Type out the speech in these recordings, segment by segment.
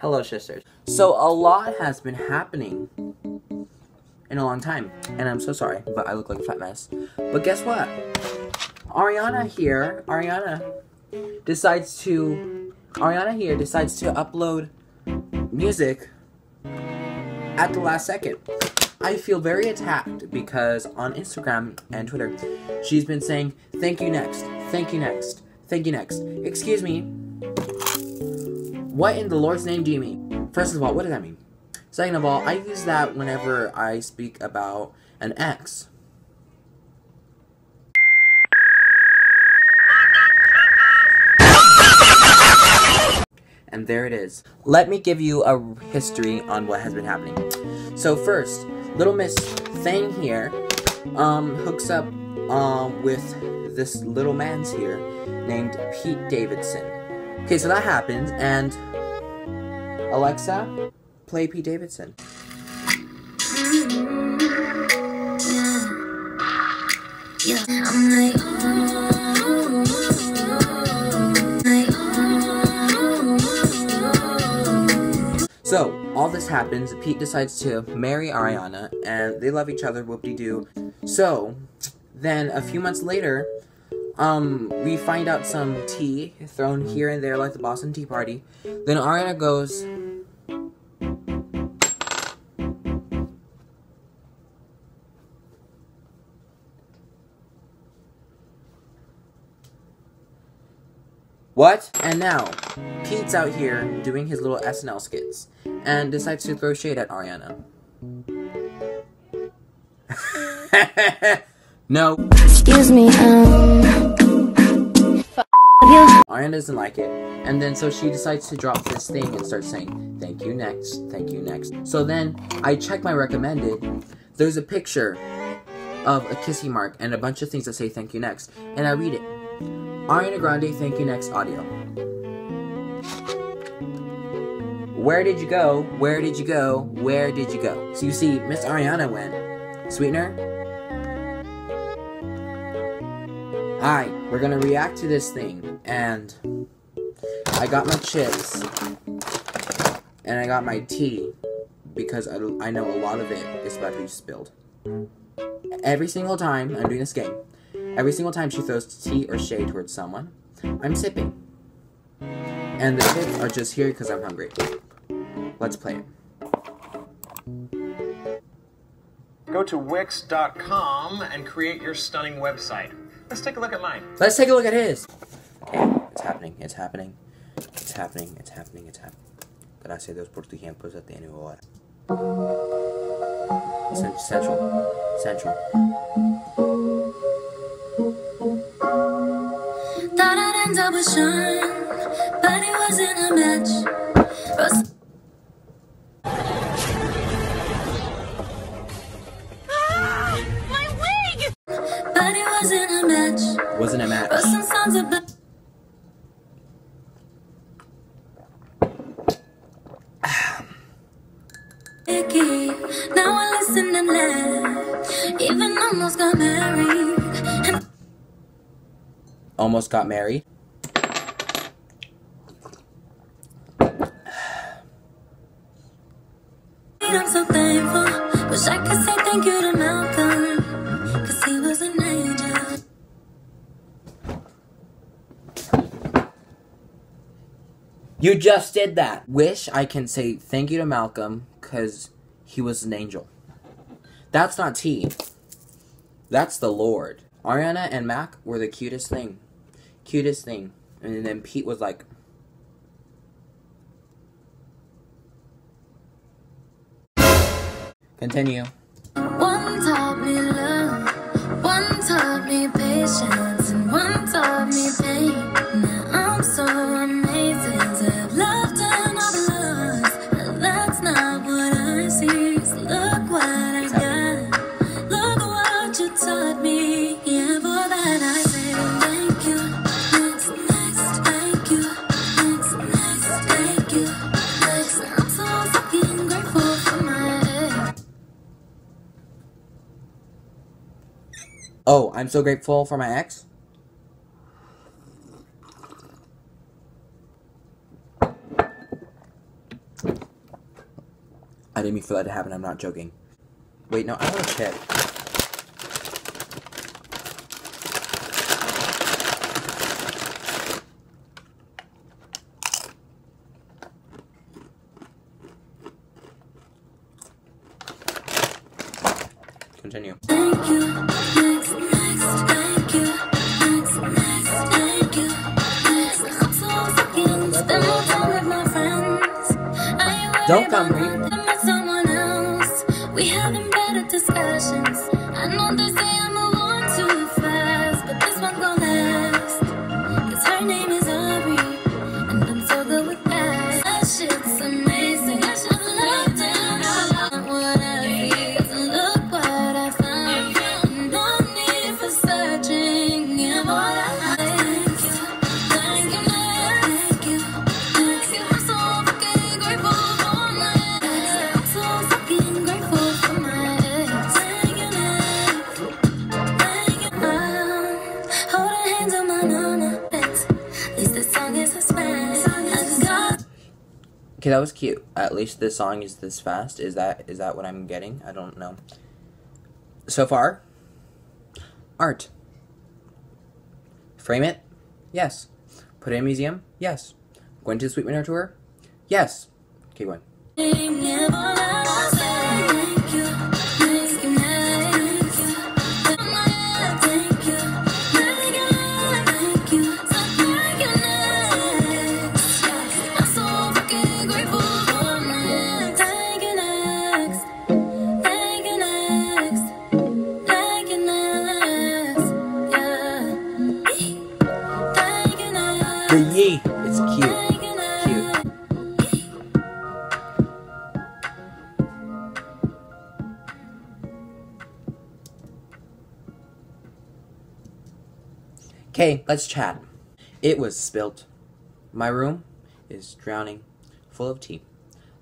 Hello, sisters. So, a lot has been happening in a long time. And I'm so sorry, but I look like a fat mess. But guess what? Ariana here decides to upload music at the last second. I feel very attacked because on Instagram and Twitter, she's been saying, thank you next, thank you next, thank you next. Excuse me. What in the Lord's name do you mean? First of all, what does that mean? Second of all, I use that whenever I speak about an ex. And there it is. Let me give you a history on what has been happening. So first, little Miss Thing here hooks up with this little man's here named Pete Davidson. Okay, so that happens, and Alexa, play Pete Davidson. So, all this happens, Pete decides to marry Ariana, and they love each other, whoop-de-doo. So, then a few months later, we find out some tea thrown here and there like the Boston Tea Party. Then Ariana goes, what? And now, Pete's out here doing his little SNL skits and decides to throw shade at Ariana. No. Excuse me, Ariana doesn't like it, and then so she decides to drop this thing and start saying, thank you next, thank you next. So then, I check my recommended, there's a picture of a kissy mark and a bunch of things that say thank you next, and I read it. Ariana Grande, thank you next audio. Where did you go? Where did you go? Where did you go? So you see, Miss Ariana went, Sweetener, alright, we're gonna react to this thing, and I got my chips, and I got my tea, because I know a lot of it is about to be spilled. Every single time I'm doing this game, every single time she throws tea or shade towards someone, I'm sipping. And the chips are just here because I'm hungry. Let's play it. Go to Wix.com and create your stunning website. Let's take a look at mine. Let's take a look at his. Okay, it's happening, it's happening. It's happening, it's happening, it's happening. Gracias por tu tiempo, ya tiene hora. Central. thought I'd end up with Sean, but it wasn't a match. My wig! But it wasn't a match. Wasn't a match. Wrote some songs about Vicky. Now I listen and laugh. Even almost got married. And almost got married. I'm so thankful. Wish I could say thank you to Malcolm, 'cause he was an angel. You just did that. Wish I can say thank you to Malcolm, 'cause he was an angel. That's not tea. That's the Lord. Ariana and Mac were the cutest thing. Cutest thing. And then Pete was like... Continue. One taught me love, one taught me patience, and one taught me pain. Now I'm so amazing to have loved another love, but that's not what I see. So look what I got, look what you taught me. Yeah, for that I say thank you, next, thank you, next, thank you, next. I'm so fucking grateful for my ex. Oh, I'm so grateful for my ex. didn't mean for that to happen. I'm not joking. Wait, no, I want to check. Continue. Thank you. Next, thank you. Next, thank you. I'm so fucking spend more time with my friends. I ain't Don't come worried about them with someone else. We having better discussions. I know they say I move on too fast, but this one gon' last. 'Cause her name is Ari, and I'm so good with that. That shit's amazing. That shit's loved what I see. 'Cause look what I found. No need for searching. Yeah, what I thank you. Thank you, thank you. Thank you. I'm so fucking grateful for my ex. I'm so fucking grateful for my ex. Thank you, thank you. Hold her hands on my mama. At least this song is a Spanish. Okay, that was cute. At least this song is this fast. Is that what I'm getting? I don't know. So far, art. Frame it? Yes. Put it in a museum? Yes. Going to the Sweet Winter Tour? Yes. Keep going. The yee. It's cute. Cute. Okay, let's chat. It was spilt. My room is drowning, full of tea.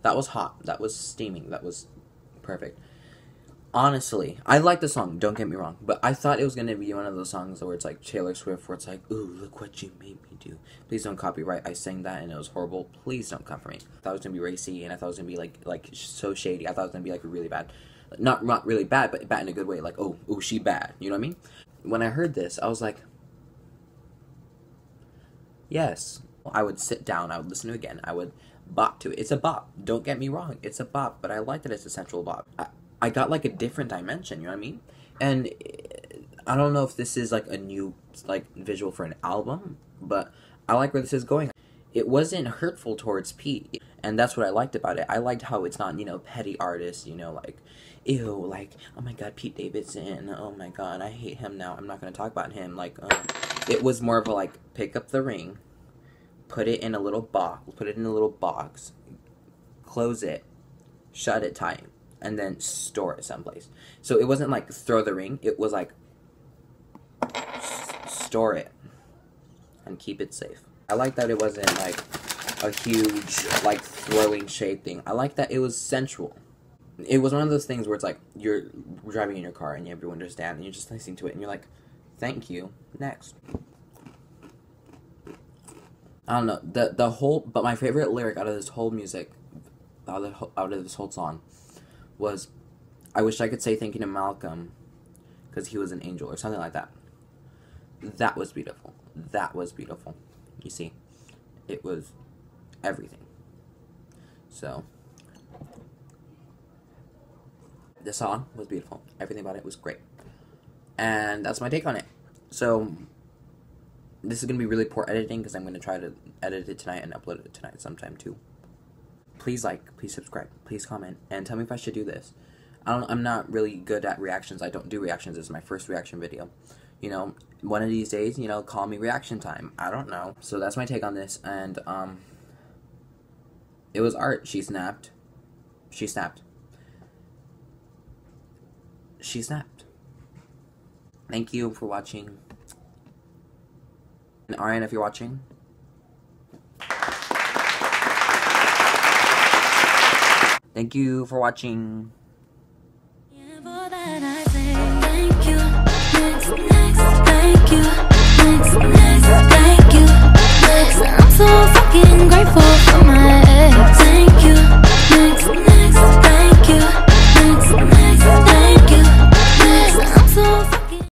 That was hot. That was steaming. That was perfect. Honestly, I like the song, don't get me wrong, but I thought it was going to be one of those songs where it's like Taylor Swift, where it's like, ooh, look what you made me do. Please don't copyright. I sang that and it was horrible. Please don't come for me. I thought it was going to be racy, and I thought it was going to be like so shady. I thought it was going to be like really bad. Not really bad, but bad in a good way. Like, oh, she bad. You know what I mean? When I heard this, I was like, yes. I would sit down, I would listen to it again, I would bop to it. It's a bop. Don't get me wrong. It's a bop, but I like that it's a sensual bop. I got like a different dimension, you know what I mean? And I don't know if this is like a new like visual for an album, but I like where this is going. It wasn't hurtful towards Pete, and that's what I liked about it. I liked how it's not, you know, petty artists, you know, like, ew, like, oh my god, Pete Davidson, oh my god, I hate him now, I'm not gonna talk about him, like, it was more of a, like, pick up the ring, put it in a little box, close it, shut it tight, and then store it someplace. So it wasn't like throw the ring, it was like store it and keep it safe. I like that it wasn't like a huge like throwing shade thing. I like that it was sensual. It was one of those things where it's like you're driving in your car and everyone understands and you're just listening to it and you're like, thank you, next. I don't know, the whole, but my favorite lyric out of this whole music, out of this whole song, was, I wish I could say thank you to Malcolm, because he was an angel, or something like that. That was beautiful. That was beautiful. You see, it was everything. So, the song was beautiful. Everything about it was great. And that's my take on it. So, this is going to be really poor editing, because I'm going to try to edit it tonight and upload it tonight sometime too. Please like, please subscribe, please comment, and tell me if I should do this. I'm not really good at reactions. I don't do reactions. This is my first reaction video. You know, one of these days, you know, call me reaction time. I don't know. So that's my take on this, and, it was art. She snapped. She snapped. She snapped. Thank you for watching. And Ariana, if you're watching, thank you for watching. Yeah, for that I